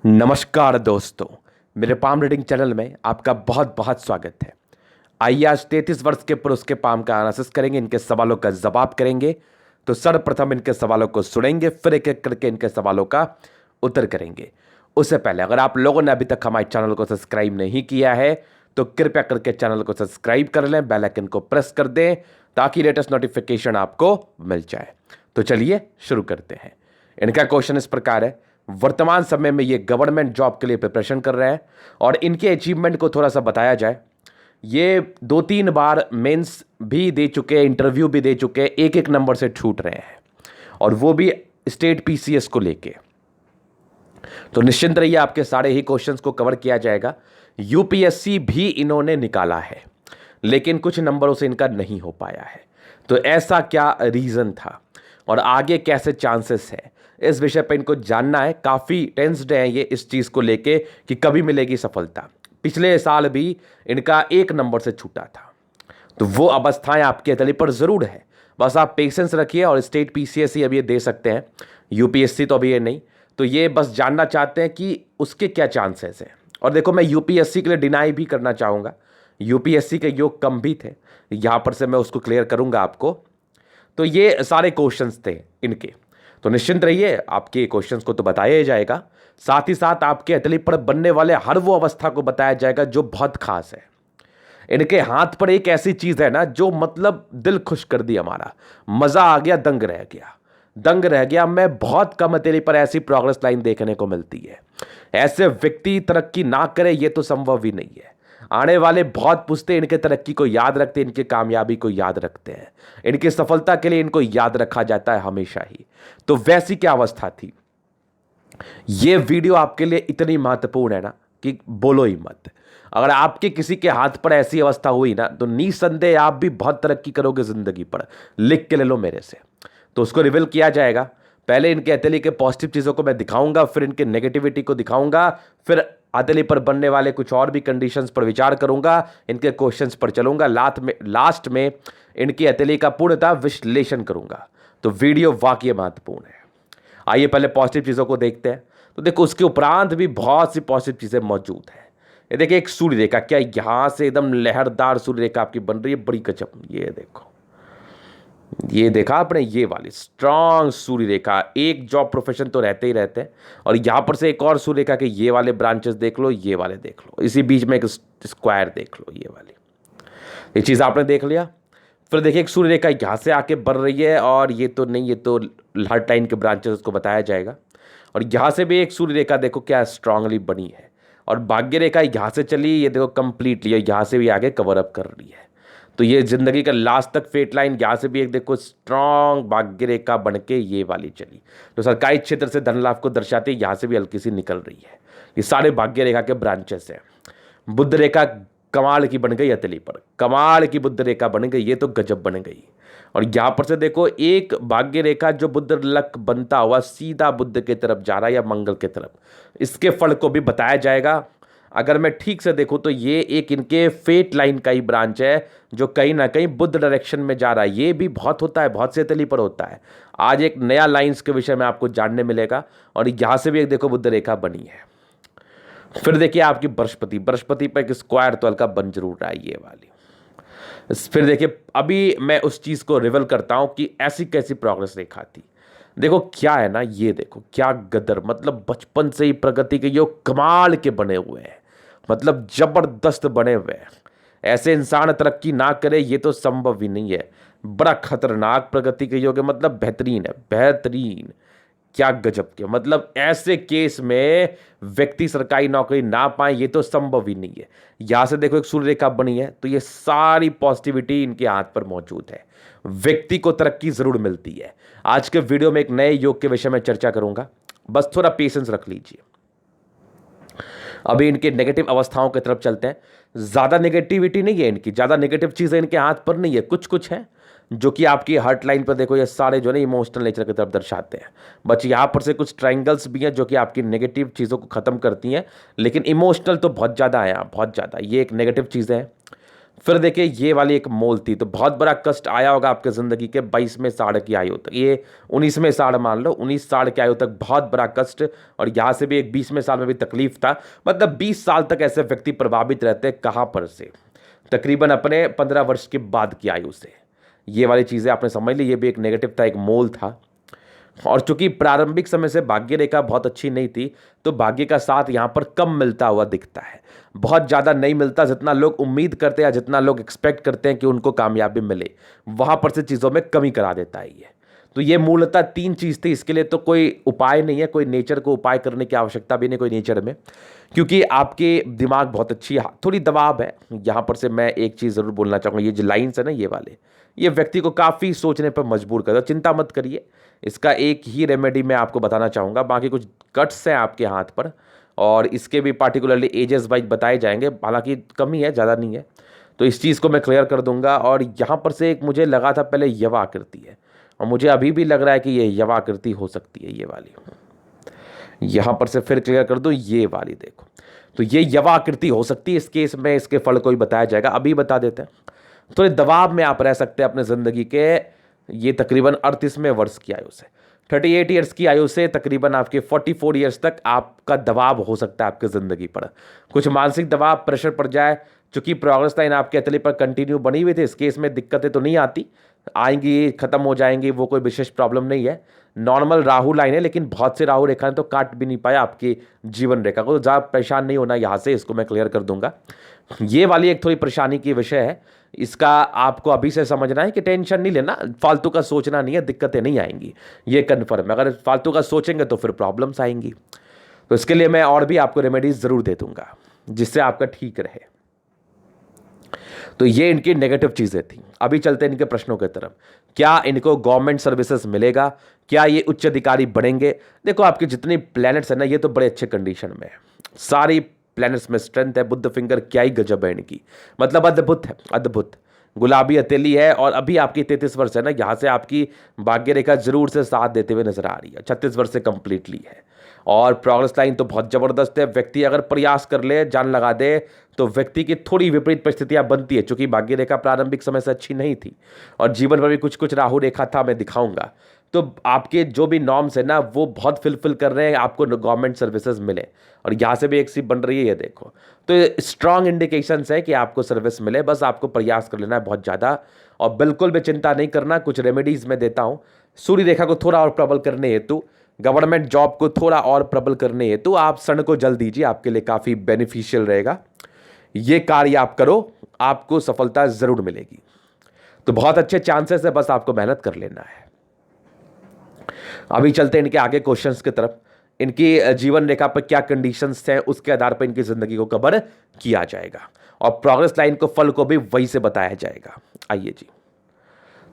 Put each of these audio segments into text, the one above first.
नमस्कार दोस्तों, मेरे पाम रीडिंग चैनल में आपका बहुत बहुत स्वागत है। आइए आज 33 वर्ष के पुरुष के पाम का एनालिसिस करेंगे, इनके सवालों का जवाब करेंगे। तो सर्वप्रथम इनके सवालों को सुनेंगे, फिर एक एक करके इनके सवालों का उत्तर करेंगे। उससे पहले अगर आप लोगों ने अभी तक हमारे चैनल को सब्सक्राइब नहीं किया है तो कृपया करके चैनल को सब्सक्राइब कर लें, बेल आइकन को प्रेस कर दें ताकि लेटेस्ट नोटिफिकेशन आपको मिल जाए। तो चलिए शुरू करते हैं। इनका क्वेश्चन इस प्रकार है, वर्तमान समय में ये गवर्नमेंट जॉब के लिए प्रिपरेशन कर रहे हैं और इनके अचीवमेंट को थोड़ा सा बताया जाए। ये 2-3 बार मेंस भी दे चुके हैं, इंटरव्यू भी दे चुके हैं, एक एक नंबर से छूट रहे हैं और वो भी स्टेट पीसीएस को लेके। तो निश्चिंत रहिए, आपके सारे ही क्वेश्चंस को कवर किया जाएगा। यूपीएससी भी इन्होंने निकाला है लेकिन कुछ नंबरों से इनका नहीं हो पाया है। तो ऐसा क्या रीजन था और आगे कैसे चांसेस है, इस विषय पर इनको जानना है। काफ़ी टेंस्ड है ये इस चीज़ को लेके कि कभी मिलेगी सफलता। पिछले साल भी इनका एक नंबर से छूटा था, तो वो अवस्थाएं आपके तले पर ज़रूर है। बस आप पेशेंस रखिए और स्टेट पीसीएस ही अब ये दे सकते हैं, यूपीएससी तो अभी ये नहीं। तो ये बस जानना चाहते हैं कि उसके क्या चांसेस हैं। और देखो, मैं यूपीएससी के लिए डिनाई भी करना चाहूँगा, यूपीएससी के योग कम भी थे, यहाँ पर से मैं उसको क्लियर करूँगा आपको। तो ये सारे क्वेश्चंस थे इनके, तो निश्चिंत रहिए, आपके क्वेश्चंस को तो बताया जाएगा, साथ ही साथ आपके एथलीट पर बनने वाले हर वो अवस्था को बताया जाएगा जो बहुत खास है। इनके हाथ पर एक ऐसी चीज है ना जो मतलब दिल खुश कर दी हमारा, मजा आ गया, दंग रह गया, दंग रह गया। मैं बहुत कम एथलीट पर ऐसी प्रोग्रेस लाइन देखने को मिलती है। ऐसे व्यक्ति तरक्की ना करे ये तो संभव ही नहीं है। आने वाले बहुत पूछते, इनके तरक्की को याद रखते, इनकी कामयाबी को याद रखते हैं, इनकी सफलता के लिए इनको याद रखा जाता है हमेशा ही। तो वैसी क्या अवस्था थी, यह वीडियो आपके लिए इतनी महत्वपूर्ण है ना कि बोलो ही मत। अगर आपके किसी के हाथ पर ऐसी अवस्था हुई ना तो निसंदेह आप भी बहुत तरक्की करोगे जिंदगी पर, लिख के ले लो मेरे से। तो उसको रिवील किया जाएगा। पहले इनके एथलीट के पॉजिटिव चीजों को मैं दिखाऊंगा, फिर इनके नेगेटिविटी को दिखाऊंगा, फिर एथलीट पर बनने वाले कुछ और भी कंडीशंस पर विचार करूंगा, इनके क्वेश्चंस पर चलूंगा, लास्ट में इनकी एथलीट का पूर्णतः विश्लेषण करूंगा। तो वीडियो वाकई महत्वपूर्ण है। आइए पहले पॉजिटिव चीज़ों को देखते हैं। तो देखो, उसके उपरांत भी बहुत सी पॉजिटिव चीज़ें मौजूद हैं। ये देखिए, एक सूर्य रेखा, क्या यहाँ से एकदम लहरदार सूर्य रेखा आपकी बन रही है, बड़ी गजब। ये देखो, ये देखा आपने, ये वाली स्ट्रांग सूर्य रेखा। एक जॉब प्रोफेशन तो रहते ही रहते हैं और यहाँ पर से एक और सूर्य रेखा के ये वाले ब्रांचेस देख लो, ये वाले देख लो, इसी बीच में एक स्क्वायर देख लो, ये वाली। ये चीज़ आपने देख लिया। फिर देखिए, एक सूर्य रेखा यहाँ से आके बढ़ रही है और ये तो नहीं, ये तो हर लाइन के ब्रांचेस उसको बताया जाएगा। और यहाँ से भी एक सूर्य रेखा देखो क्या स्ट्रांगली बनी है और भाग्य रेखा यहाँ से चली, ये देखो कंप्लीटली यहाँ से भी आगे कवर अप कर रही है। तो ये जिंदगी का लास्ट तक फेट लाइन, यहाँ से भी एक देखो स्ट्रांग भाग्य रेखा बन के ये वाली चली, तो सरकारी क्षेत्र से धन लाभ को दर्शाती है, यहाँ से भी हल्की सी निकल रही है। ये सारे भाग्य रेखा के ब्रांचेस हैं। बुध रेखा कमाल की बन गई, हथेली पर कमाल की बुध रेखा बन गई, ये तो गजब बन गई। और यहां पर से देखो एक भाग्य रेखा जो बुध लक बनता हुआ सीधा बुध की तरफ जा रहा है या मंगल की तरफ, इसके फल को भी बताया जाएगा। अगर मैं ठीक से देखूं तो ये एक इनके फेट लाइन का ही ब्रांच है जो कहीं ना कहीं बुध डायरेक्शन में जा रहा है। ये भी बहुत होता है, बहुत से हथेली पर होता है। आज एक नया लाइन्स के विषय में आपको जानने मिलेगा। और यहां से भी एक देखो बुध रेखा बनी है। फिर देखिए आपकी बृहस्पति, बृहस्पति पर एक स्क्वायर तो हल्का बन जरूर रहा है, ये वाली। फिर देखिए, अभी मैं उस चीज को रिवील करता हूं कि ऐसी कैसी प्रोग्रेस रेखा थी। देखो क्या है ना, ये देखो क्या गदर, मतलब बचपन से ही प्रगति के योग कमाल के बने हुए हैं, मतलब जबरदस्त बने हुए हैं। ऐसे इंसान तरक्की ना करे ये तो संभव ही नहीं है। बड़ा खतरनाक प्रगति के योग है, मतलब बेहतरीन है, बेहतरीन, क्या गजब के। मतलब ऐसे केस में व्यक्ति सरकारी नौकरी ना पाए ये तो संभव ही नहीं है। यहां से देखो एक सूर्य रेखा बनी है, तो ये सारी पॉजिटिविटी इनके हाथ पर मौजूद है। व्यक्ति को तरक्की जरूर मिलती है। आज के वीडियो में एक नए योग के विषय में चर्चा करूंगा, बस थोड़ा पेशेंस रख लीजिए। अभी इनके नेगेटिव अवस्थाओं की तरफ चलते हैं। ज्यादा नेगेटिविटी नहीं है इनकी, ज्यादा नेगेटिव चीजें इनके हाथ पर नहीं है, कुछ कुछ है जो कि आपकी हार्ट लाइन पर देखो, ये सारे जो है इमोशनल नेचर की तरफ दर्शाते हैं। बट यहाँ पर से कुछ ट्रायंगल्स भी हैं जो कि आपकी नेगेटिव चीज़ों को खत्म करती हैं, लेकिन इमोशनल तो बहुत ज़्यादा है यहाँ, बहुत ज़्यादा। ये एक नेगेटिव चीज़ है। फिर देखिए ये वाली एक मोल थी, तो बहुत बड़ा कष्ट आया होगा आपके ज़िंदगी के 22वें साढ़ की आयु तक, ये 19वें साढ़ मान लो, 19 साढ़ की आयु तक बहुत बड़ा कष्ट, और यहाँ से भी एक 20वें साल में भी तकलीफ था। मतलब 20 साल तक ऐसे व्यक्ति प्रभावित रहते हैं, कहाँ पर से, तकरीबन अपने 15 वर्ष के बाद की आयु से। ये वाली चीज़ें आपने समझ ली, ये भी एक नेगेटिव था, एक मोल था। और चूंकि प्रारंभिक समय से भाग्य रेखा बहुत अच्छी नहीं थी, तो भाग्य का साथ यहाँ पर कम मिलता हुआ दिखता है, बहुत ज़्यादा नहीं मिलता, जितना लोग उम्मीद करते हैं, जितना लोग एक्सपेक्ट करते हैं कि उनको कामयाबी मिले, वहाँ पर से चीज़ों में कमी करा देता है ये। तो ये मूलतः 3 चीज़ थी, इसके लिए तो कोई उपाय नहीं है, कोई नेचर को उपाय करने की आवश्यकता भी नहीं कोई नेचर में, क्योंकि आपके दिमाग बहुत अच्छी, थोड़ी दबाव है। यहाँ पर से मैं एक चीज़ ज़रूर बोलना चाहूँगा, ये जो लाइन्स है ना ये वाले, ये व्यक्ति को काफ़ी सोचने पर मजबूर करता है। चिंता मत करिए, इसका एक ही रेमेडी मैं आपको बताना चाहूँगा, बाकी कुछ कट्स हैं आपके हाथ पर, और इसके भी पार्टिकुलरली एजेस वाइज बताए जाएंगे, हालांकि कम ही है, ज़्यादा नहीं है, तो इस चीज़ को मैं क्लियर कर दूंगा। और यहाँ पर से एक मुझे लगा था पहले यवा आकृति है, और मुझे अभी भी लग रहा है कि ये यवा आकृति हो सकती है, ये वाली। यहाँ पर से फिर क्लियर कर दूँ, ये वाली देखो, तो ये यवा आकृति हो सकती है। इस केस में इसके फल को ही बताया जाएगा, अभी बता देते हैं। थोड़े दबाव में आप रह सकते हैं अपने ज़िंदगी के, ये तकरीबन 38वें वर्ष की आयु से, 38 ईयर्स की आयु से तकरीबन आपके 44 ईयर्स तक आपका दबाव हो सकता है आपकी ज़िंदगी पर, कुछ मानसिक दबाव, प्रेशर पड़ जाए। चूंकि प्रोग्रेस लाइन आपके अतली पर कंटिन्यू बनी हुई थी, इस केस में दिक्कतें तो नहीं आती, आएंगी, ख़त्म हो जाएंगी, वो कोई विशेष प्रॉब्लम नहीं है, नॉर्मल राहु लाइन है। लेकिन बहुत से राहु रेखा ने तो काट भी नहीं पाया आपकी जीवन रेखा को, तो ज़्यादा परेशान नहीं होना यहाँ से, इसको मैं क्लियर कर दूंगा। ये वाली एक थोड़ी परेशानी की विषय है, इसका आपको अभी से समझना है कि टेंशन नहीं लेना, फालतू का सोचना नहीं है, दिक्कतें नहीं आएंगी, ये कन्फर्म है। अगर फालतू का सोचेंगे तो फिर प्रॉब्लम्स आएंगी, तो इसके लिए मैं और भी आपको रेमेडीज ज़रूर दे दूंगा जिससे आपका ठीक रहे। तो ये इनकी नेगेटिव चीज़ें थी। अभी चलते हैं इनके प्रश्नों की तरफ। क्या इनको गवर्नमेंट सर्विसेज मिलेगा, क्या ये उच्च अधिकारी बनेंगे? देखो आपके जितने प्लैनेट्स हैं ना, ये तो बड़े अच्छे कंडीशन में है, सारी प्लैनेट्स में स्ट्रेंथ है। बुद्ध फिंगर क्या ही गजब है इनकी, मतलब अद्भुत है, अद्भुत गुलाबी हथेली है। और अभी आपकी 33 वर्ष है ना, यहाँ से आपकी भाग्य रेखा जरूर से साथ देते हुए नजर आ रही है, 36 वर्ष से कंप्लीटली है। और प्रोग्रेस लाइन तो बहुत ज़बरदस्त है। व्यक्ति अगर प्रयास कर ले, जान लगा दे, तो व्यक्ति की थोड़ी विपरीत परिस्थितियां बनती है, क्योंकि भाग्य रेखा प्रारंभिक समय से अच्छी नहीं थी, और जीवन में भी कुछ कुछ राहु रेखा था, मैं दिखाऊंगा। तो आपके जो भी नॉर्म्स है ना, वो बहुत फिलफिल कर रहे हैं, आपको गवर्नमेंट सर्विसेज मिले, और यहाँ से भी एक सी बन रही है, ये देखो। तो स्ट्रांग इंडिकेशंस है कि आपको सर्विस मिले, बस आपको प्रयास कर लेना है बहुत ज़्यादा, और बिल्कुल भी चिंता नहीं करना। कुछ रेमेडीज़ मैं देता हूँ, सूर्य रेखा को थोड़ा और प्रबल करने हेतु, गवर्नमेंट जॉब को थोड़ा और प्रबल करने हेतु आप सन को जल दीजिए, आपके लिए काफ़ी बेनिफिशियल रहेगा। ये कार्य आप करो, आपको सफलता ज़रूर मिलेगी। तो बहुत अच्छे चांसेस है, बस आपको मेहनत कर लेना है। अभी चलते हैं इनके आगे क्वेश्चंस की तरफ। इनकी जीवन रेखा पर क्या कंडीशंस हैं, उसके आधार पर इनकी जिंदगी को कवर किया जाएगा, और प्रोग्रेस लाइन को फल को भी वही से बताया जाएगा। आइए जी,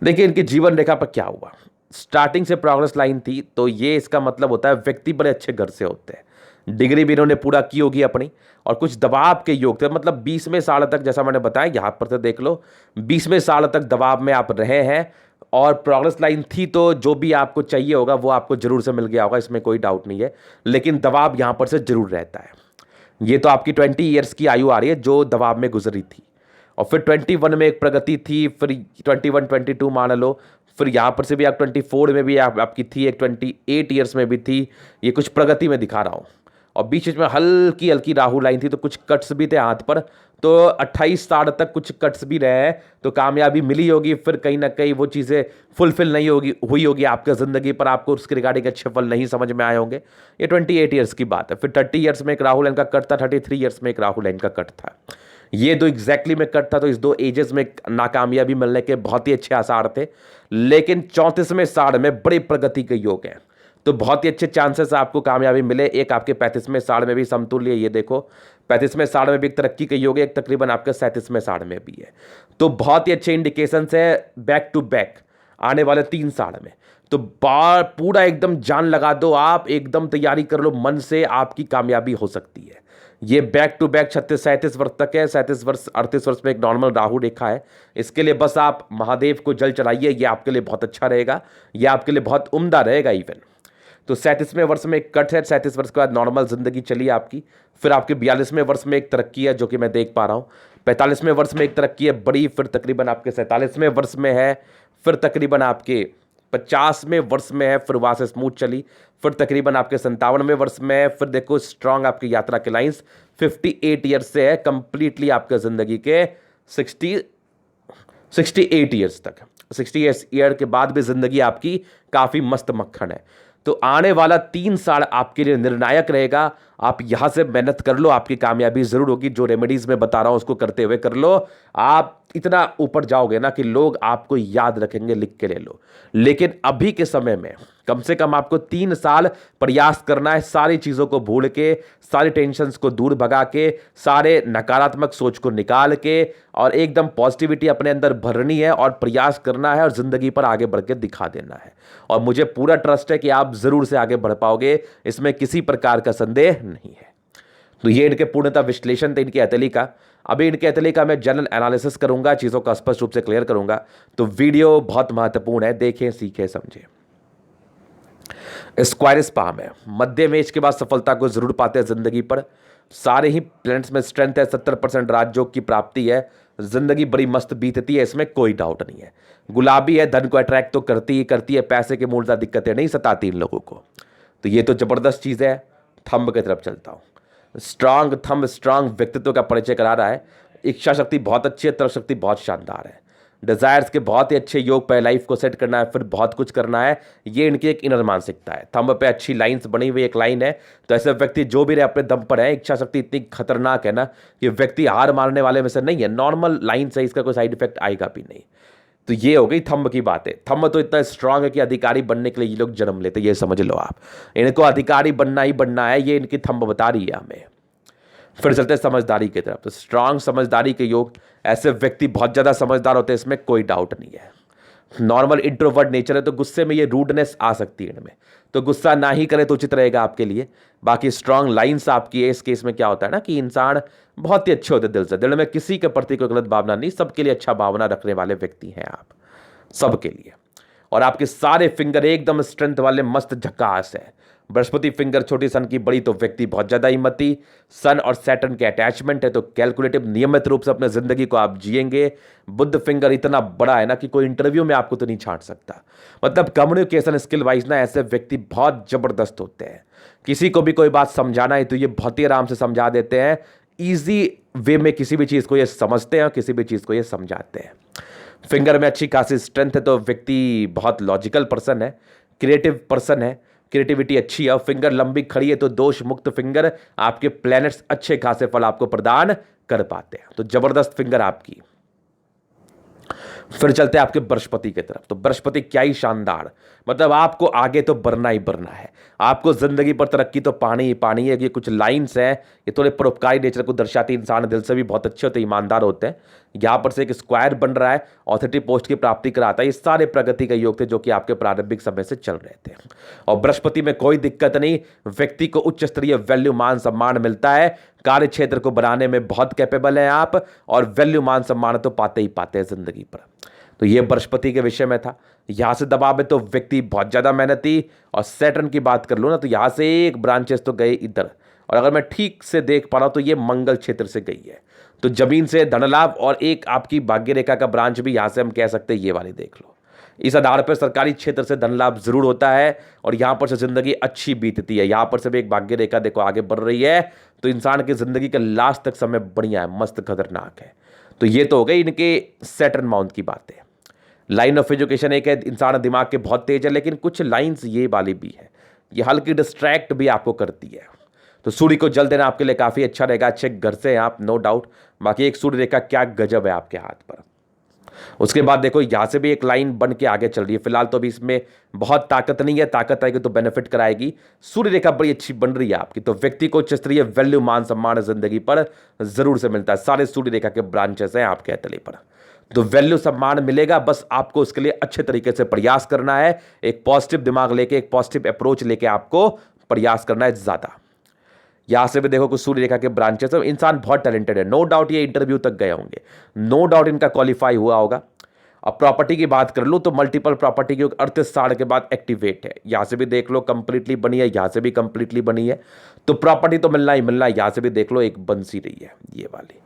देखिए इनकी जीवन रेखा पर क्या हुआ। स्टार्टिंग से प्रोग्रेस लाइन थी, तो ये इसका मतलब होता है व्यक्ति बड़े अच्छे घर से होते हैं, डिग्री भी इन्होंने पूरा की होगी अपनी, और कुछ दबाव के योग थे, मतलब 20वें साल तक, जैसा मैंने बताया यहाँ पर से देख लो, 20वें साल तक दबाव में आप रहे हैं, और प्रोग्रेस लाइन थी, तो जो भी आपको चाहिए होगा वो आपको जरूर से मिल गया होगा, इसमें कोई डाउट नहीं है। लेकिन दबाव यहाँ पर से जरूर रहता है। ये तो आपकी 20 ईयर्स की आयु आ रही है जो दबाव में गुजरी थी, और फिर 21 में एक प्रगति थी, फिर 21, 22 मान लो, फिर यहाँ पर से भी आप 24 में भी आपकी थी, एक 28 ईयर्स में भी थी। ये कुछ प्रगति में दिखा रहा हूँ, और बीच में हल्की हल्की राहु लाइन थी, तो कुछ कट्स भी थे हाथ पर, तो 28 साल तक कुछ कट्स भी रहे हैं, तो कामयाबी मिली होगी। फिर कहीं ना कहीं वो चीज़ें फुलफिल नहीं हुई होगी आपके ज़िंदगी पर, आपको उसके रिगार्डिंग अच्छे फल नहीं समझ में आए होंगे। ये 28 ईयर्स की बात है। फिर 30 ईयर्स में एक राहु लाइन का कट था, 33 ईयर्स में एक राहु लाइन का कट था। ये दो एग्जैक्टली में कट था, तो इस दो एजेस में नाकामयाबी मिलने के बहुत ही अच्छे आसार थे। लेकिन 34वें साल में बड़ी प्रगति के योग हैं, तो बहुत ही अच्छे चांसेस आपको कामयाबी मिले। एक आपके 35वें साल में भी समतुल्य, ये देखो 35वें साल में भी एक तरक्की के योग है, एक तकरीबन आपके 37वें साल में भी है। तो बहुत ही अच्छे इंडिकेशंस है बैक टू बैक आने वाले 3 साल में। तो पूरा एकदम जान लगा दो, आप एकदम तैयारी कर लो मन से, आपकी कामयाबी हो सकती है। ये बैक टू बैक 36-37 वर्ष तक है। 37 वर्ष 38 वर्ष में एक नॉर्मल राहु रेखा है। इसके लिए बस आप महादेव को जल चढ़ाइए, ये आपके लिए बहुत अच्छा रहेगा, ये आपके लिए बहुत उम्दा रहेगा इवन। तो 37वें वर्ष में एक कट है, 37 वर्ष के बाद नॉर्मल जिंदगी चली आपकी। फिर आपके 42वें वर्ष में एक तरक्की है जो कि मैं देख पा रहा हूँ। 45वें वर्ष में एक तरक्की है बड़ी, फिर तकरीबन आपके 47वें वर्ष में है, फिर तकरीबन आपके 50वें वर्ष में है, फिर वहाँ से स्मूथ चली, फिर तकरीबन आपके 57वें वर्ष में है, फिर देखो स्ट्रांग आपकी यात्रा के लाइंस 58 ईयर्स से है कंप्लीटली आपके ज़िंदगी के 68 ईयर्स तक। 60 ईयर के बाद भी ज़िंदगी आपकी काफ़ी मस्त मक्खन है। तो आने वाला 3 साल आपके लिए निर्णायक रहेगा। आप यहाँ से मेहनत कर लो, आपकी कामयाबी ज़रूर होगी। जो रेमेडीज़ मैं बता रहा हूँ उसको करते हुए कर लो, आप इतना ऊपर जाओगे ना कि लोग आपको याद रखेंगे, लिख के ले लो। लेकिन अभी के समय में कम से कम आपको 3 साल प्रयास करना है, सारी चीज़ों को भूल के, सारी टेंशन्स को दूर भगा के, सारे नकारात्मक सोच को निकाल के और एकदम पॉजिटिविटी अपने अंदर भरनी है और प्रयास करना है और ज़िंदगी पर आगे बढ़ के दिखा देना है। और मुझे पूरा ट्रस्ट है कि आप ज़रूर से आगे बढ़ पाओगे, इसमें किसी प्रकार का संदेह नहीं है। तो ये इनके पूर्णतः विश्लेषण थे इनके एथेली का। अभी इनके एथेली का मैं जनरल एनालिसिस करूंगा, चीज़ों को स्पष्ट रूप से क्लियर करूंगा। तो वीडियो बहुत महत्वपूर्ण है, देखें, सीखें, समझें। स्क्वायरस पाम है, मध्यम एज के बाद सफलता को जरूर पाते हैं जिंदगी पर। सारे ही प्लैनेट्स में स्ट्रेंथ है, 70% राजयोग की प्राप्ति है, जिंदगी बड़ी मस्त बीतती है, इसमें कोई डाउट नहीं है। गुलाबी है, धन को अट्रैक्ट तो करती ही करती है, पैसे के मूलतः दिक्कतें नहीं सताती इन लोगों को। तो ये तो जबरदस्त चीज़ है। थंब की तरफ चलता हूँ। स्ट्रांग थंब स्ट्रांग व्यक्तित्व का परिचय करा रहा है। इच्छा शक्ति बहुत अच्छी है, तरफ शक्ति बहुत शानदार है। डिजायर्स के बहुत ही अच्छे योग पे लाइफ को सेट करना है, फिर बहुत कुछ करना है, ये इनकी एक इनर मानसिकता है। थंब पे अच्छी लाइंस बनी हुई एक लाइन है, तो ऐसे व्यक्ति जो भी रहे अपने दम पर है। इच्छा शक्ति इतनी खतरनाक है ना कि व्यक्ति हार मारने वाले में से नहीं है, नॉर्मल लाइन से, इसका कोई साइड इफेक्ट आएगा भी नहीं। तो ये हो गई थंब की बातें। थंब तो इतना स्ट्रांग है कि अधिकारी बनने के लिए ये लोग जन्म लेते, ये समझ लो आप। इनको अधिकारी बनना ही बनना है, ये इनकी थंब बता रही है हमें। फिर चलते हैं समझदारी की तरफ। तो स्ट्रांग समझदारी के योग, ऐसे व्यक्ति बहुत ज़्यादा समझदार होते हैं, इसमें कोई डाउट नहीं है। नॉर्मल इंट्रोवर्ट नेचर है, तो गुस्से में ये रूडनेस आ सकती है इनमें, तो गुस्सा ना ही करे तो उचित रहेगा आपके लिए। बाकी स्ट्रांग लाइंस आपकी है। इस केस में क्या होता है ना कि इंसान बहुत ही अच्छे होते दिल से, दिल में किसी के प्रति कोई गलत भावना नहीं, सबके लिए अच्छा भावना रखने वाले व्यक्ति हैं आप, सबके लिए। और आपके सारे फिंगर एकदम स्ट्रेंथ वाले, मस्त झकास है। बृहस्पति फिंगर छोटी सन की बड़ी, तो व्यक्ति बहुत ज्यादा हिम्मती। सन और सैटर्न के अटैचमेंट है, तो कैलकुलेटिव नियमित रूप से अपने जिंदगी को आप जिएंगे। बुध फिंगर इतना बड़ा है ना कि कोई इंटरव्यू में आपको तो नहीं छांट सकता। मतलब कम्युनिकेशन स्किल वाइज ना ऐसे व्यक्ति बहुत जबरदस्त होते हैं। किसी को भी कोई बात समझाना है तो ये बहुत ही आराम से समझा देते हैं, ईजी वे में किसी भी चीज को ये समझते हैं और किसी भी चीज को ये समझाते हैं। फिंगर में अच्छी खासी स्ट्रेंथ है, तो व्यक्ति बहुत लॉजिकल पर्सन है, क्रिएटिव पर्सन है, क्रिएटिविटी अच्छी है। और फिंगर लंबी खड़ी है, तो दोष मुक्त फिंगर, आपके प्लैनेट्स अच्छे खासे फल आपको प्रदान कर पाते हैं। तो जबरदस्त फिंगर आपकी। फिर चलते हैं आपके बृहस्पति की तरफ। तो बृहस्पति क्या ही शानदार, मतलब आपको आगे तो बढ़ना ही बढ़ना है, आपको जिंदगी पर तरक्की तो पानी ही पानी है। ये कुछ लाइंस हैं, ये थोड़े परोपकारी नेचर को दर्शाती। इंसान दिल से भी बहुत अच्छे होते हैं, ईमानदार होते हैं। यहाँ पर से एक स्क्वायर बन रहा है, ऑथोरिटी पोस्ट की प्राप्ति कराता है। ये सारे प्रगति का योग थे जो कि आपके प्रारंभिक समय से चल रहे थे। और बृहस्पति में कोई दिक्कत नहीं, व्यक्ति को उच्च स्तरीय वैल्यू मान सम्मान मिलता है। कार्य क्षेत्र को बनाने में बहुत कैपेबल हैं आप, और वैल्यू मान सम्मान तो पाते ही पाते हैं जिंदगी पर। तो ये बृहस्पति के विषय में था। यहां से दबाव है तो व्यक्ति बहुत ज्यादा मेहनती। और सैटर्न की बात कर लो ना, तो यहां से एक ब्रांचेस तो गए इधर, और अगर मैं ठीक से देख पा रहा हूं तो ये मंगल क्षेत्र से गई है। तो जमीन से धन लाभ, और एक आपकी भाग्य रेखा का ब्रांच भी यहां से हम कह सकते हैं, ये वाली देख लो। इस आधार पर सरकारी क्षेत्र से धन लाभ जरूर होता है, और यहां पर से जिंदगी अच्छी बीतती है। यहां पर से भी एक भाग्य रेखा देखो आगे बढ़ रही है, तो इंसान की जिंदगी का लास्ट तक समय बढ़िया है, मस्त खतरनाक है। तो ये तो हो गई इनके सैटर्न माउंट की बातें। लाइन ऑफ एजुकेशन एक है, इंसान दिमाग के बहुत तेज है, लेकिन कुछ लाइंस ये वाली भी है, ये हल्की डिस्ट्रैक्ट भी आपको करती है। तो सूर्य को जल देना आपके लिए काफी अच्छा रहेगा, अच्छे घर से हैं आप, नो डाउट। बाकी एक सूर्य रेखा क्या गजब है आपके हाथ पर। उसके बाद देखो यहां से भी एक लाइन बन के आगे चल रही है। फिलहाल तो अभी इसमें बहुत ताकत नहीं है, ताकत आएगी तो बेनिफिट कराएगी। सूर्य रेखा बड़ी अच्छी बन रही है आपकी, तो व्यक्ति को उच्च स्तरीय वैल्यू मान सम्मान जिंदगी पर जरूर से मिलता है। सारे सूर्य रेखा के ब्रांचेस हैं आपके तले पर, तो वैल्यू सम्मान मिलेगा। बस आपको उसके लिए अच्छे तरीके से प्रयास करना है, एक पॉजिटिव दिमाग लेके, एक पॉजिटिव अप्रोच लेके आपको प्रयास करना है ज्यादा। यहां से भी देखो कुछ सूर्य रेखा के ब्रांचेस, इंसान बहुत टैलेंटेड है, नो डाउट ये इंटरव्यू तक गए होंगे, नो डाउट इनका क्वालिफाई हुआ होगा। अब प्रॉपर्टी की बात कर लूँ तो मल्टीपल प्रॉपर्टी की 38 साल के बाद एक्टिवेट है। यहाँ से भी देख लो कंप्लीटली बनी है, यहाँ से भी कंप्लीटली बनी है, तो प्रॉपर्टी तो मिलना ही मिलना है। यहाँ से भी देख लो एक बन सी रही है ये वाली।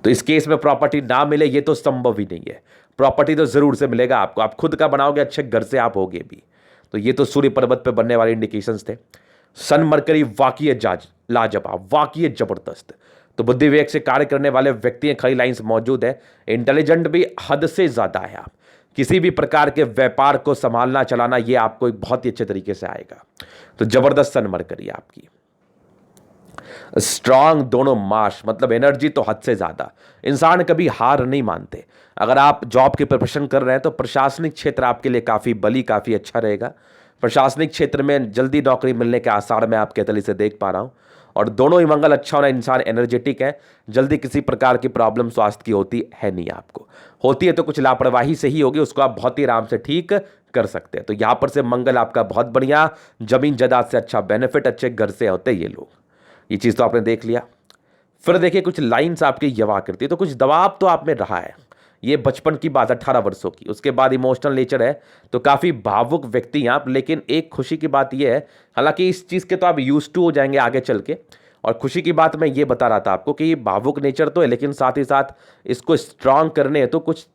तो इस केस में प्रॉपर्टी ना मिले ये तो संभव ही नहीं है। प्रॉपर्टी तो जरूर से मिलेगा आपको, आप खुद का बनाओगे अच्छे घर से आप होगे भी। तो ये तो सूर्य पर्वत पे बनने वाले इंडिकेशंस थे। सन मरकरी वाकई लाजवाब, वाकई जबरदस्त। तो बुद्धि विवेक से कार्य करने वाले व्यक्ति खड़ी लाइंस मौजूद है। इंटेलिजेंट भी हद से ज्यादा है आप। किसी भी प्रकार के व्यापार को संभालना चलाना ये आपको एक बहुत ही अच्छे तरीके से आएगा। तो जबरदस्त सन मरकरी आपकी। स्ट्रांग दोनों मार्श, मतलब एनर्जी तो हद से ज्यादा। इंसान कभी हार नहीं मानते। अगर आप जॉब की प्रिपरेशन कर रहे हैं तो प्रशासनिक क्षेत्र आपके लिए काफी बली, काफी अच्छा रहेगा। प्रशासनिक क्षेत्र में जल्दी नौकरी मिलने के आसार मैं आपके तली से देख पा रहा हूं। और दोनों ही मंगल अच्छा होना, इंसान एनर्जेटिक है। जल्दी किसी प्रकार की प्रॉब्लम स्वास्थ्य की होती है नहीं आपको, होती है तो कुछ लापरवाही से ही होगी, उसको आप बहुत ही आराम से ठीक कर सकते हैं। तो यहां पर से मंगल आपका बहुत बढ़िया, जमीन जायदाद से अच्छा बेनिफिट, अच्छे घर से होते ये लोग। ये चीज तो आपने देख लिया। फिर देखिए कुछ लाइंस आपकी यवा करती है, तो कुछ दबाव तो आप में रहा है। ये बचपन की बात 18 वर्षों की, उसके बाद इमोशनल नेचर है, तो काफ़ी भावुक व्यक्ति हैं आप। लेकिन एक खुशी की बात ये है, हालांकि इस चीज़ के तो आप यूज टू हो जाएंगे आगे चल के। और खुशी की बात मैं ये बता रहा था आपको कि ये भावुक नेचर तो है, लेकिन साथ ही साथ इसको स्ट्रांग करने हैं तो कुछ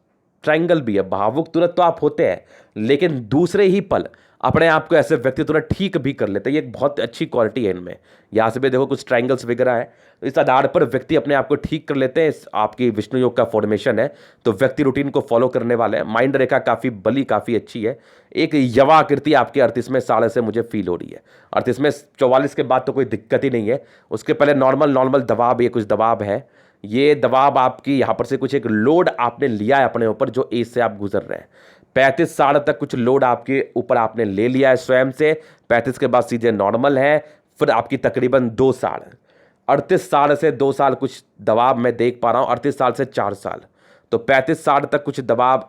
ट्रायंगल भी है। भावुक तुरंत तो आप होते हैं, लेकिन दूसरे ही पल अपने आप को ऐसे व्यक्ति तुरंत ठीक भी कर लेते हैं। ये एक बहुत अच्छी क्वालिटी है इनमें। यहाँ से भी देखो कुछ ट्रायंगल्स वगैरह है, तो इस आधार पर व्यक्ति अपने आप को ठीक कर लेते हैं। आपकी विष्णु योग का फॉर्मेशन है, तो व्यक्ति रूटीन को फॉलो करने वाले हैं। माइंड रेखा काफ़ी बली, काफ़ी अच्छी है। एक यवा आकृति आपके 38वें साल से मुझे फील हो रही है। 38वें 44 के बाद तो कोई दिक्कत ही नहीं है। उसके पहले नॉर्मल दबाव, ये कुछ दबाव है। ये दबाव आपकी यहाँ पर से कुछ एक लोड आपने लिया है अपने ऊपर, जो एज से आप गुजर रहे हैं। 35 साल तक कुछ लोड आपके ऊपर आपने ले लिया है स्वयं से। 35 के बाद सीधे नॉर्मल है। फिर आपकी तकरीबन 2 साल, 38 साल से 2 साल कुछ दबाव मैं देख पा रहा हूँ। 38 साल से 4 साल, तो 35 साल तक कुछ दबाव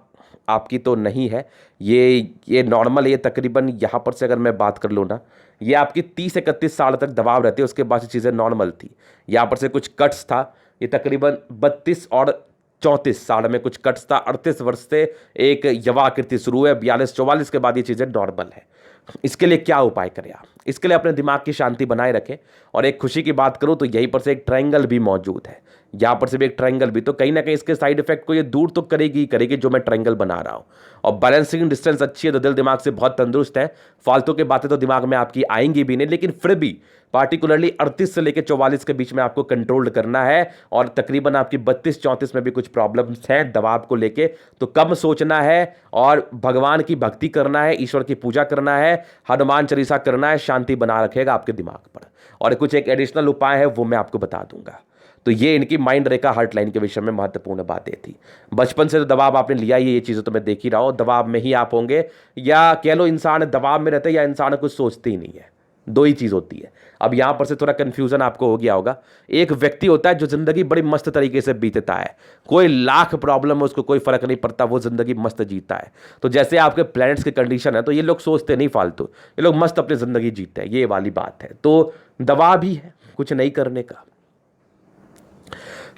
आपकी तो नहीं है। ये नॉर्मल है। ये तकरीबन यहाँ पर से अगर मैं बात कर लूँ ना, ये आपकी 30-31 साल तक दबाव रहती है, उसके बाद से चीज़ें नॉर्मल थी। यहाँ पर से कुछ कट्स था। ये तकरीबन 32 और 34 साल में कुछ कट्स था। 38 वर्ष से एक यवा आकृति शुरू है। 42-44 के बाद ये चीज़ें नॉर्मल है। इसके लिए क्या उपाय करें आप? इसके लिए अपने दिमाग की शांति बनाए रखें। और एक खुशी की बात करूं तो यहीं पर से एक ट्रायंगल भी मौजूद है। यहाँ पर से भी एक ट्रायंगल भी, तो कहीं ना कहीं इसके साइड इफेक्ट को ये दूर तो करेगी ही करेगी जो मैं ट्रायंगल बना रहा हूँ। और बैलेंसिंग डिस्टेंस अच्छी है, तो दिल दिमाग से बहुत तंदुरुस्त है। फालतू की बातें तो दिमाग में आपकी आएंगी भी नहीं, लेकिन फिर भी पार्टिकुलरली 38 से लेकर 44 के बीच में आपको कंट्रोल करना है। और तकरीबन आपकी 32-34 में भी कुछ प्रॉब्लम्स हैं दबाव को लेके, तो कम सोचना है और भगवान की भक्ति करना है, ईश्वर की पूजा करना है, हनुमान चालीसा करना है। शांति बना रखेगा आपके दिमाग पर। और कुछ एक एडिशनल उपाय है वो मैं आपको बता दूंगा। तो ये इनकी माइंड रेखा हार्ट लाइन के विषय में महत्वपूर्ण बातें थी। बचपन से तो दबाव आपने लिया ही, ये चीज़ें तो मैं देख ही रहा हूँ। दबाव में ही आप होंगे, या कह लो इंसान दबाव में रहते हैं या इंसान कुछ सोचते ही नहीं है। दो ही चीज़ होती है। अब यहाँ पर से थोड़ा कन्फ्यूजन आपको हो गया होगा। एक व्यक्ति होता है जो जिंदगी बड़ी मस्त तरीके से बीतता है, कोई लाख प्रॉब्लम है उसको कोई फर्क नहीं पड़ता, वो जिंदगी मस्त जीता है। तो जैसे आपके प्लैनेट्स की कंडीशन है, तो ये लोग सोचते नहीं फालतू, ये लोग मस्त अपनी जिंदगी जीते हैं, ये वाली बात है। तो दबाव भी है कुछ नहीं करने का।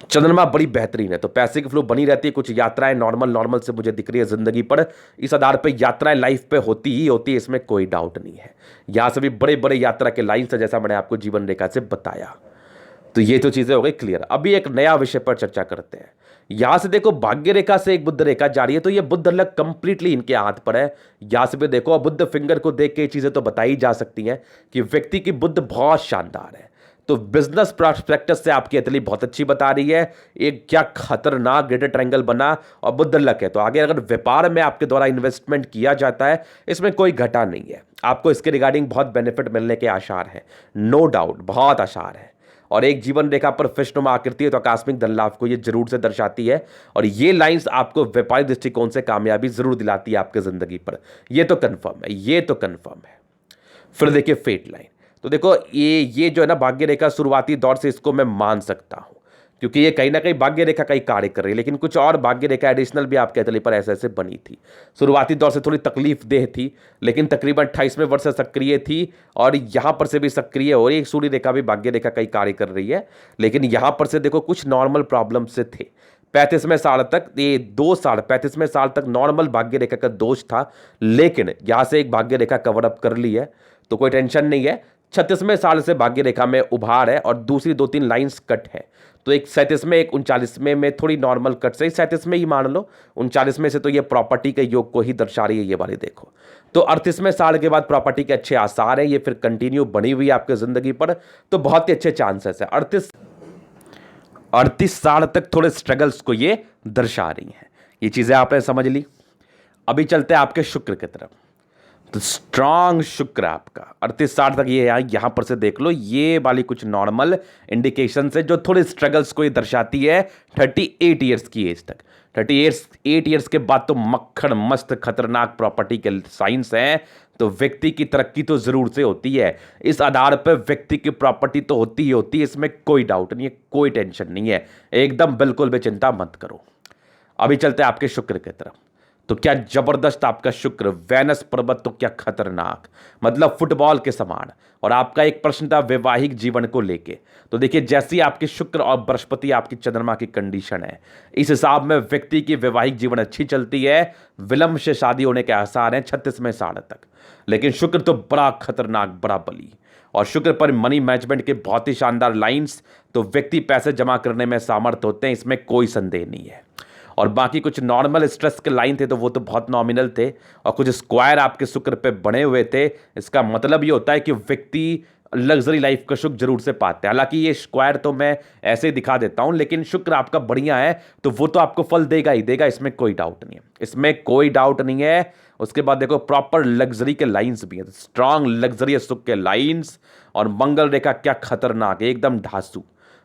चंद्रमा बड़ी बेहतरीन है, तो पैसे की फ्लो बनी रहती है। कुछ यात्राएं नॉर्मल से मुझे दिख रही है जिंदगी पर। इस आधार पे यात्राएं लाइफ पे होती ही होती है, इसमें कोई डाउट नहीं है। यहां से भी बड़े बड़े यात्रा के लाइन से, जैसा मैंने आपको जीवन रेखा से बताया। तो ये तो चीजें हो गई क्लियर। अभी एक नया विषय पर चर्चा करते हैं। यहां से देखो भाग्य रेखा से एक बुद्ध रेखा जा रही है, तो ये बुद्ध लग कंप्लीटली इनके हाथ पर है। यहां से भी देखो, बुद्ध फिंगर को देख के ये चीजें तो बताई जा सकती हैं कि व्यक्ति की बुद्ध बहुत शानदार है। तो बिजनेस प्रॉस्पेक्टस से आपकी अतली बहुत अच्छी बता रही है। एक क्या खतरनाक ग्रेटर ट्रायंगल बना और बुद्ध लक है। तो आगे अगर व्यापार में आपके द्वारा इन्वेस्टमेंट किया जाता है, इसमें कोई घाटा नहीं है। आपको इसके रिगार्डिंग बहुत बेनिफिट मिलने के आसार हैं, नो डाउट, बहुत आसार है। और एक जीवन रेखा पर फिशनुमा आकृति है, तो आकस्मिक धन लाभ को ये जरूर से दर्शाती है। और ये लाइंस आपको व्यापारिक दृष्टिकोण से कामयाबी जरूर दिलाती है आपकी जिंदगी पर। ये तो कन्फर्म है, ये तो कन्फर्म है। फिर देखिए फेट लाइन, तो देखो ये जो है ना भाग्य रेखा, शुरुआती दौर से इसको मैं मान सकता हूं, क्योंकि ये कहीं ना कहीं भाग्य रेखा का ही कार्य कर रही है। लेकिन कुछ और भाग्य रेखा एडिशनल भी आपके तले पर ऐसे ऐसे बनी थी। शुरुआती दौर से थोड़ी तकलीफ देह थी, लेकिन तकरीबन 28वें वर्ष से सक्रिय थी। और यहां पर से भी सक्रिय हो रही है। सूर्य रेखा भी भाग्य रेखा का ही कार्य कर रही है। लेकिन यहां पर से देखो कुछ नॉर्मल प्रॉब्लम से थे। 35वें साल तक, ये 2 साल 35वें साल तक नॉर्मल भाग्य रेखा का दोष था, लेकिन यहां से एक भाग्य रेखा कवर अप कर ली है, तो कोई टेंशन नहीं है। 36वें साल से भाग्य रेखा में उभार है और दूसरी 2-3 लाइंस कट है, तो एक 37वें एक 39वें में थोड़ी नॉर्मल कट से 37वें ही मान लो, 39वें से तो ये प्रॉपर्टी के योग को ही दर्शा रही है ये वाली देखो। तो 38वें साल के बाद प्रॉपर्टी के अच्छे आसार है, ये फिर कंटिन्यू बनी हुई है आपके जिंदगी पर, तो बहुत ही अच्छे चांसेस है। 38 साल तक थोड़े स्ट्रगल्स को ये दर्शा रही हैं, ये चीजें आपने समझ ली। अभी चलते हैं आपके शुक्र की तरफ। तो स्ट्रांग शुक्र आपका 38 साल तक ये यहां पर से देख लो, ये वाली कुछ नॉर्मल इंडिकेशन है जो थोड़े स्ट्रगल्स को ये दर्शाती है 38 ईयर्स की एज तक। 38 ईयर्स के बाद तो मक्खन मस्त खतरनाक प्रॉपर्टी के साइंस हैं, तो व्यक्ति की तरक्की तो जरूर से होती है, इस आधार पर व्यक्ति की प्रॉपर्टी तो होती ही होती है, इसमें कोई डाउट नहीं है, कोई टेंशन नहीं है, एकदम बिल्कुल भी चिंता मत करो। अभी चलते हैं आपके शुक्र की तरफ। तो क्या जबरदस्त आपका शुक्र, वेनस पर्वत तो क्या खतरनाक, मतलब फुटबॉल के समान। और आपका एक प्रश्न था वैवाहिक जीवन को लेके, तो देखिए जैसी आपके शुक्र और बृहस्पति आपकी चंद्रमा की कंडीशन है, इस हिसाब में व्यक्ति की वैवाहिक जीवन अच्छी चलती है, विलंब से शादी होने के आसार हैं 36वें साल तक। लेकिन शुक्र तो बड़ा खतरनाक, बड़ा बली, और शुक्र पर मनी मैनेजमेंट के बहुत ही शानदार लाइंस, तो व्यक्ति पैसे जमा करने में सामर्थ होते हैं, इसमें कोई संदेह नहीं है। और बाकी कुछ नॉर्मल स्ट्रेस के लाइन थे तो वो तो बहुत नॉमिनल थे, और कुछ स्क्वायर आपके शुक्र पे बने हुए थे, इसका मतलब ये होता है कि व्यक्ति लग्जरी लाइफ का सुख जरूर से पाते हैं। हालांकि ये स्क्वायर तो मैं ऐसे ही दिखा देता हूं, लेकिन शुक्र आपका बढ़िया है तो वो तो आपको फल देगा ही देगा, इसमें कोई डाउट नहीं है, इसमें कोई डाउट नहीं है। उसके बाद देखो प्रॉपर लग्जरी के लाइंस भी है, स्ट्रांग लग्जरियस सुख के लाइंस, और मंगल रेखा क्या खतरनाक है, एकदम ढासू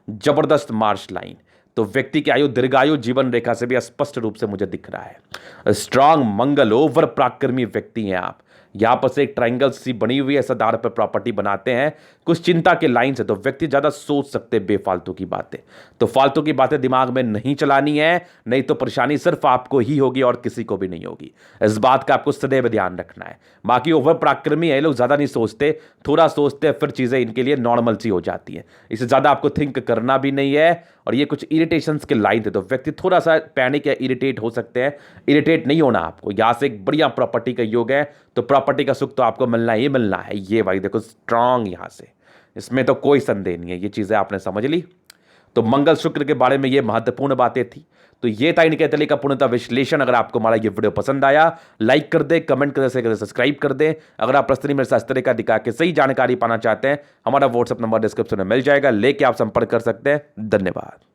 जबरदस्त मार्श लाइन, तो व्यक्ति की आयु दीर्घायु जीवन रेखा से भी स्पष्ट रूप से मुझे दिख रहा है। स्ट्रांग मंगल, ओवर पराक्रमी व्यक्ति हैं आप। यहां पर से एक ट्रायंगल सी बनी हुई है, इस आधार पर प्रॉपर्टी बनाते हैं, कुछ चिंता के लाइन से, तो व्यक्ति ज्यादा सोच सकते हैं बेफालतू की बातें, तो फालतू की बातें दिमाग में नहीं चलानी है, नहीं तो परेशानी सिर्फ आपको ही होगी और किसी को भी नहीं होगी, इस बात का आपको सदैव ध्यान रखना है। बाकी ओवर पराक्रमी है, लोग ज्यादा नहीं सोचते, थोड़ा सोचते हैं, फिर चीजें इनके लिए नॉर्मल सी हो जाती है, इससे ज्यादा आपको थिंक करना भी नहीं है। और ये कुछ इरिटेशंस के लाइन थे, तो व्यक्ति थोड़ा सा पैनिक या इरिटेट हो सकते हैं, इरिटेट नहीं होना आपको, यहां से एक बढ़िया प्रॉपर्टी का योग है, तो प्रॉपर्टी का सुख तो आपको मिलना ही मिलना है। ये भाई देखो स्ट्रांग यहां से, इसमें तो कोई संदेह नहीं है, ये चीजें आपने समझ ली। तो मंगल शुक्र के बारे में ये महत्वपूर्ण बातें थी। तो ये था इनके तले का पूर्णतः विश्लेषण। अगर आपको हमारा ये वीडियो पसंद आया, लाइक कर दे, कमेंट कर दे, सब्सक्राइब कर दे। अगर आप प्रश्न मेरे शास्त्र का दिखा के सही जानकारी पाना चाहते हैं, हमारा व्हाट्सएप नंबर डिस्क्रिप्शन में मिल जाएगा, लेके आप संपर्क कर सकते हैं। धन्यवाद।